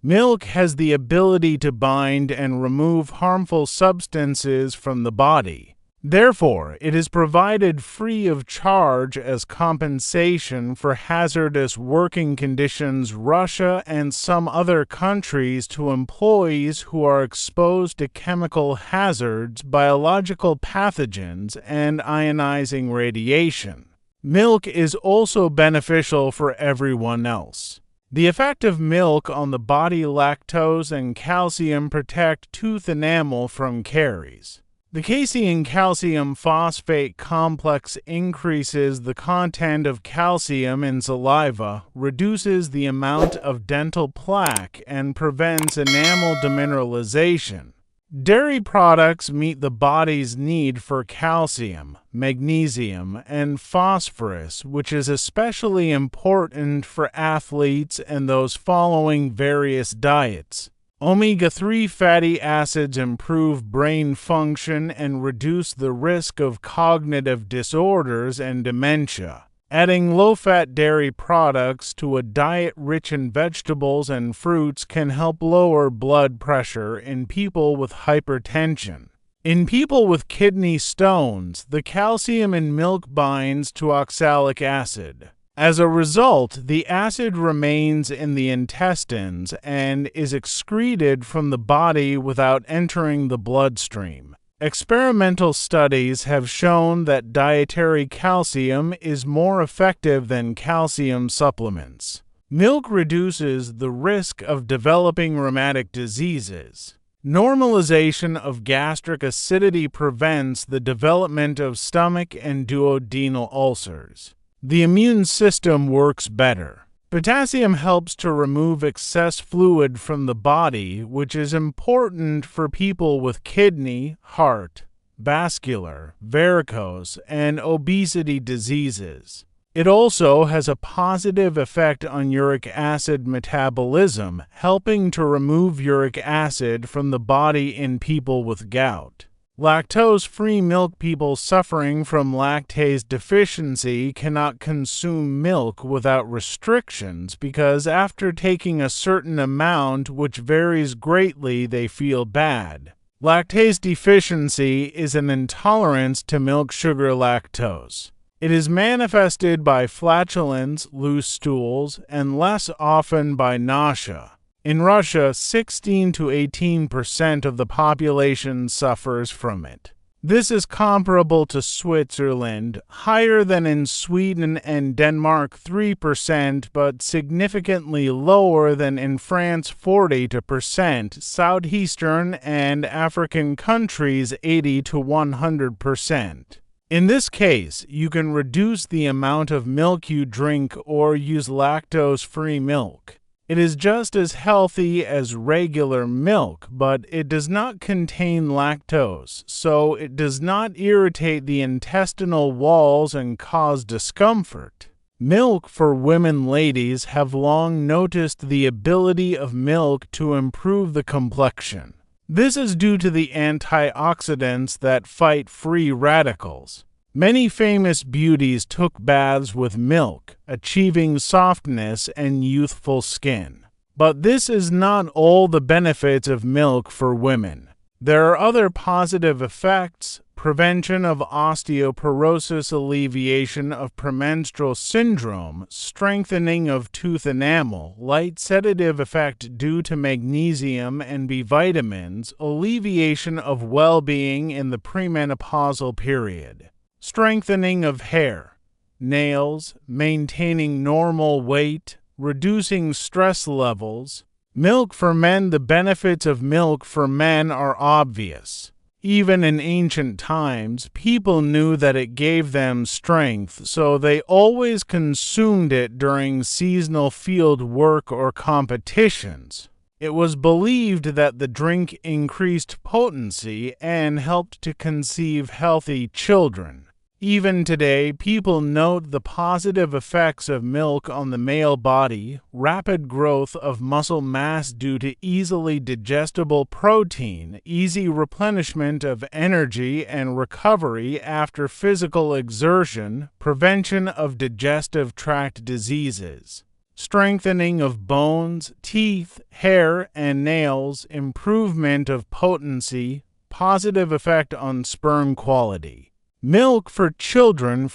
Milk has the ability to bind and remove harmful substances from the body. Therefore, it is provided free of charge as compensation for hazardous working conditions Russia and some other countries to employees who are exposed to chemical hazards, biological pathogens, and ionizing radiation. Milk is also beneficial for everyone else. The effect of milk on the body: lactose and calcium protect tooth enamel from caries. The casein-calcium phosphate complex increases the content of calcium in saliva, reduces the amount of dental plaque, and prevents enamel demineralization. Dairy products meet the body's need for calcium, magnesium, and phosphorus, which is especially important for athletes and those following various diets. Omega-3 fatty acids improve brain function and reduce the risk of cognitive disorders and dementia. Adding low-fat dairy products to a diet rich in vegetables and fruits can help lower blood pressure in people with hypertension. In people with kidney stones, the calcium in milk binds to oxalic acid. As a result, the acid remains in the intestines and is excreted from the body without entering the bloodstream. Experimental studies have shown that dietary calcium is more effective than calcium supplements. Milk reduces the risk of developing rheumatic diseases. Normalization of gastric acidity prevents the development of stomach and duodenal ulcers. The immune system works better. Potassium helps to remove excess fluid from the body, which is important for people with kidney, heart, vascular, varicose, and obesity diseases. It also has a positive effect on uric acid metabolism, helping to remove uric acid from the body in people with gout. Lactose-free milk: people suffering from lactase deficiency cannot consume milk without restrictions because after taking a certain amount, which varies greatly, they feel bad. Lactase deficiency is an intolerance to milk sugar lactose. It is manifested by flatulence, loose stools, and less often by nausea. In Russia, 16 to 18% of the population suffers from it. This is comparable to Switzerland, higher than in Sweden and Denmark 3%, but significantly lower than in France 40%, Southeastern and African countries 80 to 100%. In this case, you can reduce the amount of milk you drink or use lactose-free milk. It is just as healthy as regular milk, but it does not contain lactose, so it does not irritate the intestinal walls and cause discomfort. Milk for women: ladies have long noticed the ability of milk to improve the complexion. This is due to the antioxidants that fight free radicals. Many famous beauties took baths with milk, achieving softness and youthful skin. But this is not all the benefits of milk for women. There are other positive effects: prevention of osteoporosis, alleviation of premenstrual syndrome, strengthening of tooth enamel, light sedative effect due to magnesium and B vitamins, alleviation of well-being in the premenopausal period. Strengthening of hair, nails, maintaining normal weight, reducing stress levels. Milk for men: the benefits of milk for men are obvious. Even in ancient times, people knew that it gave them strength, so they always consumed it during seasonal field work or competitions. It was believed that the drink increased potency and helped to conceive healthy children. Even today, people note the positive effects of milk on the male body: rapid growth of muscle mass due to easily digestible protein, easy replenishment of energy and recovery after physical exertion, prevention of digestive tract diseases. strengthening of bones, teeth, hair, and nails, improvement of potency, positive effect on sperm quality. Milk for children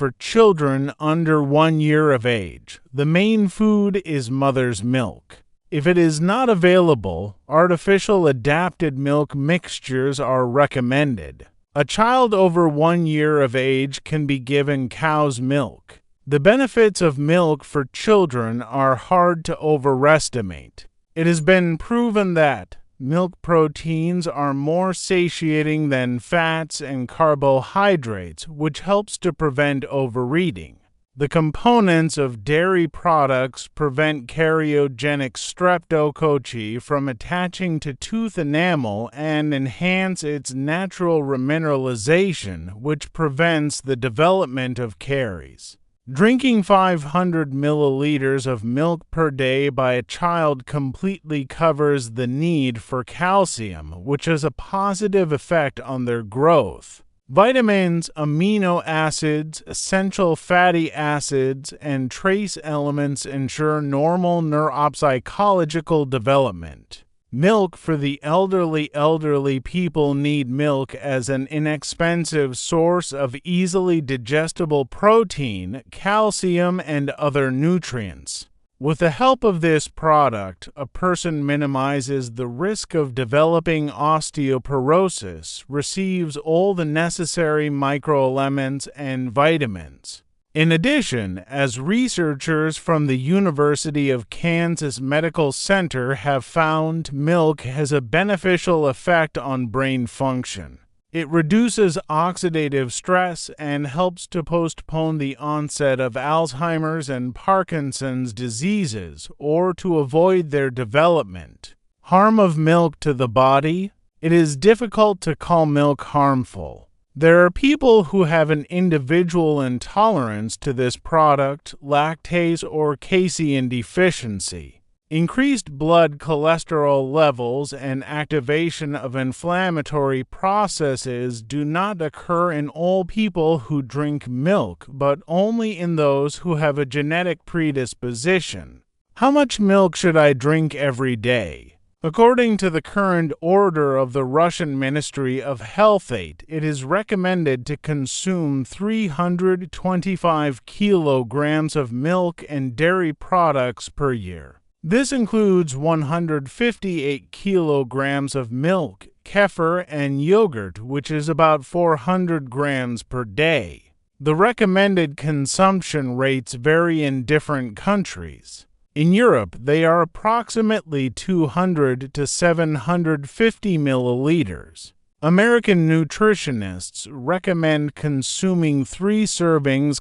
under 1 year of age. The main food is mother's milk. If it is not available, artificial adapted milk mixtures are recommended. A child over 1 year of age can be given cow's milk. The benefits of milk for children are hard to overestimate. It has been proven that milk proteins are more satiating than fats and carbohydrates, which helps to prevent overeating. The components of dairy products prevent karyogenic streptococci from attaching to tooth enamel and enhance its natural remineralization, which prevents the development of caries. Drinking 500 milliliters of milk per day by a child completely covers the need for calcium, which has a positive effect on their growth. Vitamins, amino acids, essential fatty acids, and trace elements ensure normal neuropsychological development. Milk for the elderly people need milk as an inexpensive source of easily digestible protein, calcium, and other nutrients. With the help of this product, a person minimizes the risk of developing osteoporosis, receives all the necessary microelements and vitamins. In addition, as researchers from the University of Kansas Medical Center have found, milk has a beneficial effect on brain function. It reduces oxidative stress and helps to postpone the onset of Alzheimer's and Parkinson's diseases or to avoid their development. Harm of milk to the body? It is difficult to call milk harmful. There are people who have an individual intolerance to this product, lactase or casein deficiency. Increased blood cholesterol levels and activation of inflammatory processes do not occur in all people who drink milk, but only in those who have a genetic predisposition. How much milk should I drink every day? According to the current order of the Russian Ministry of Health, it is recommended to consume 325 kilograms of milk and dairy products per year. This includes 158 kilograms of milk, kefir, and yogurt, which is about 400 grams per day. The recommended consumption rates vary in different countries. In Europe, they are approximately 200 to 750 milliliters. American nutritionists recommend consuming 3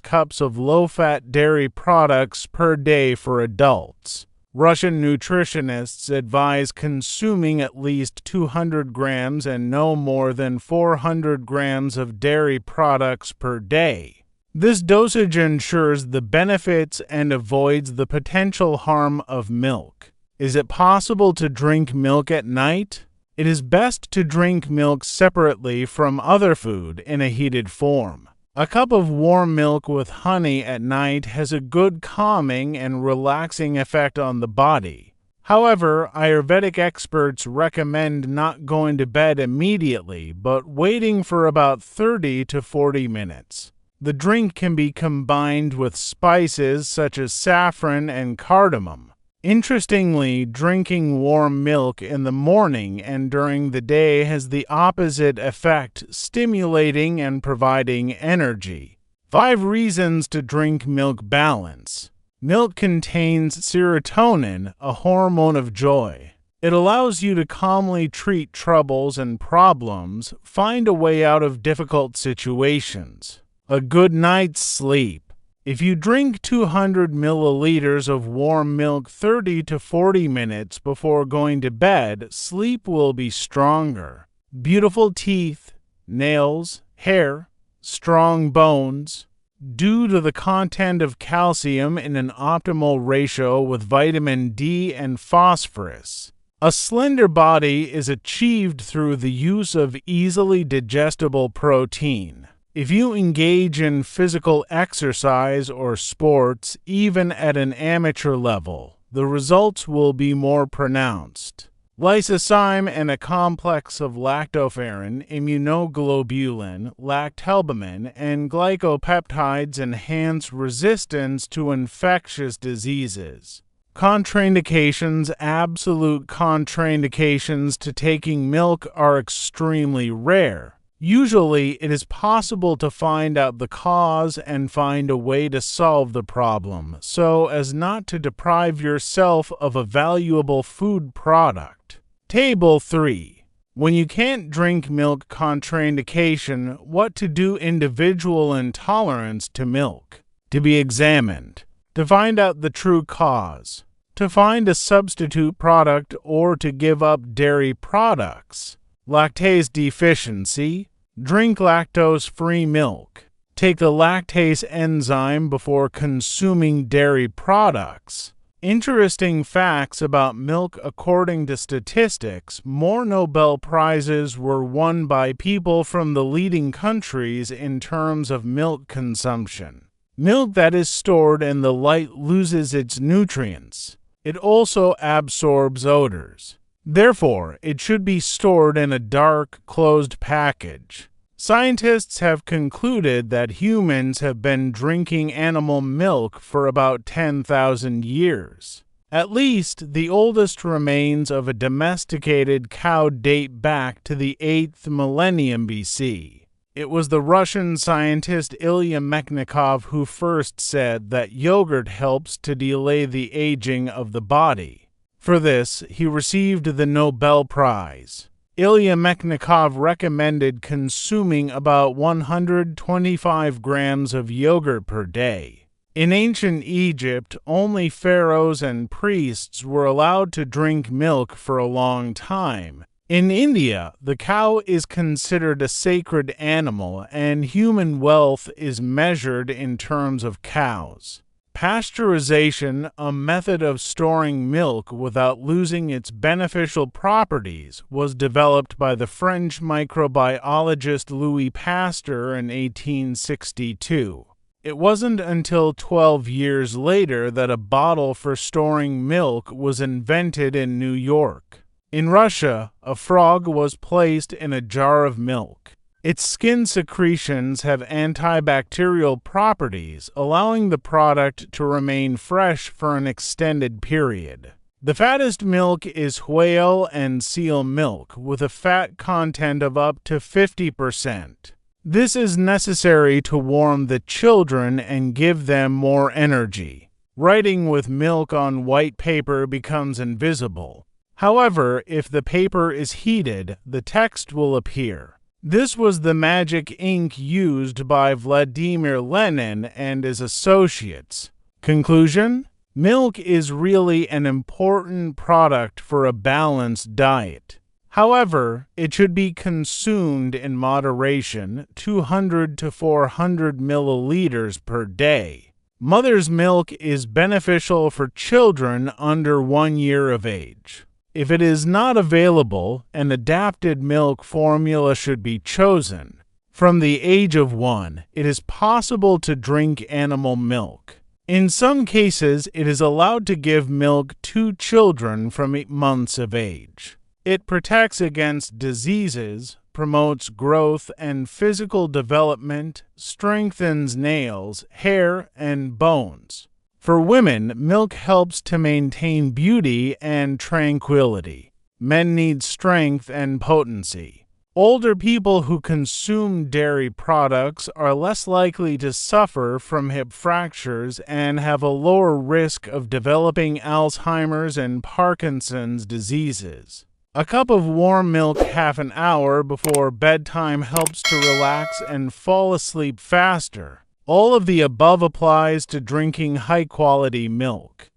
cups of low-fat dairy products per day for adults. Russian nutritionists advise consuming at least 200 grams and no more than 400 grams of dairy products per day. This dosage ensures the benefits and avoids the potential harm of milk. Is it possible to drink milk at night? It is best to drink milk separately from other food in a heated form. A cup of warm milk with honey at night has a good calming and relaxing effect on the body. However, Ayurvedic experts recommend not going to bed immediately, but waiting for about 30 to 40 minutes. The drink can be combined with spices such as saffron and cardamom. Interestingly, drinking warm milk in the morning and during the day has the opposite effect, stimulating and providing energy. 5 reasons to drink milk balance. Milk contains serotonin, a hormone of joy. It allows you to calmly treat troubles and problems, find a way out of difficult situations. A good night's sleep. If you drink 200 milliliters of warm milk 30 to 40 minutes before going to bed, sleep will be stronger. Beautiful teeth, nails, hair, strong bones. Due to the content of calcium in an optimal ratio with vitamin D and phosphorus. A slender body is achieved through the use of easily digestible protein. If you engage in physical exercise or sports, even at an amateur level, the results will be more pronounced. Lysozyme and a complex of lactoferrin, immunoglobulin, lactalbumin, and glycopeptides enhance resistance to infectious diseases. Contraindications. Absolute contraindications to taking milk are extremely rare. Usually, it is possible to find out the cause and find a way to solve the problem so as not to deprive yourself of a valuable food product. Table 3. When you can't drink milk. Contraindication. What to do. Individual intolerance to milk. To be examined. To find out the true cause. To find a substitute product or to give up dairy products. Lactase deficiency. Drink lactose-free milk. Take the lactase enzyme before consuming dairy products. Interesting facts about milk. According to statistics, more Nobel Prizes were won by people from the leading countries in terms of milk consumption. Milk that is stored in the light loses its nutrients. It also absorbs odors. Therefore, it should be stored in a dark, closed package. Scientists have concluded that humans have been drinking animal milk for about 10,000 years. At least, the oldest remains of a domesticated cow date back to the 8th millennium BC. It was the Russian scientist Ilya Mechnikov who first said that yogurt helps to delay the aging of the body. For this, he received the Nobel Prize. Ilya Mechnikov recommended consuming about 125 grams of yogurt per day. In ancient Egypt, only pharaohs and priests were allowed to drink milk for a long time. In India, the cow is considered a sacred animal, and human wealth is measured in terms of cows. Pasteurization, a method of storing milk without losing its beneficial properties, was developed by the French microbiologist Louis Pasteur in 1862. It wasn't until 12 years later that a bottle for storing milk was invented in New York. In Russia, a frog was placed in a jar of milk. Its skin secretions have antibacterial properties, allowing the product to remain fresh for an extended period. The fattest milk is whale and seal milk, with a fat content of up to 50%. This is necessary to warm the children and give them more energy. Writing with milk on white paper becomes invisible. However, if the paper is heated, the text will appear. This was the magic ink used by Vladimir Lenin and his associates. Conclusion: milk is really an important product for a balanced diet. However, it should be consumed in moderation, 200 to 400 milliliters per day. Mother's milk is beneficial for children under 1 year of age. If it is not available, an adapted milk formula should be chosen. From the age of 1, it is possible to drink animal milk. In some cases, it is allowed to give milk to children from 8 months of age. It protects against diseases, promotes growth and physical development, strengthens nails, hair, and bones. For women, milk helps to maintain beauty and tranquility. Men need strength and potency. Older people who consume dairy products are less likely to suffer from hip fractures and have a lower risk of developing Alzheimer's and Parkinson's diseases. A cup of warm milk half an hour before bedtime helps to relax and fall asleep faster. All of the above applies to drinking high-quality milk.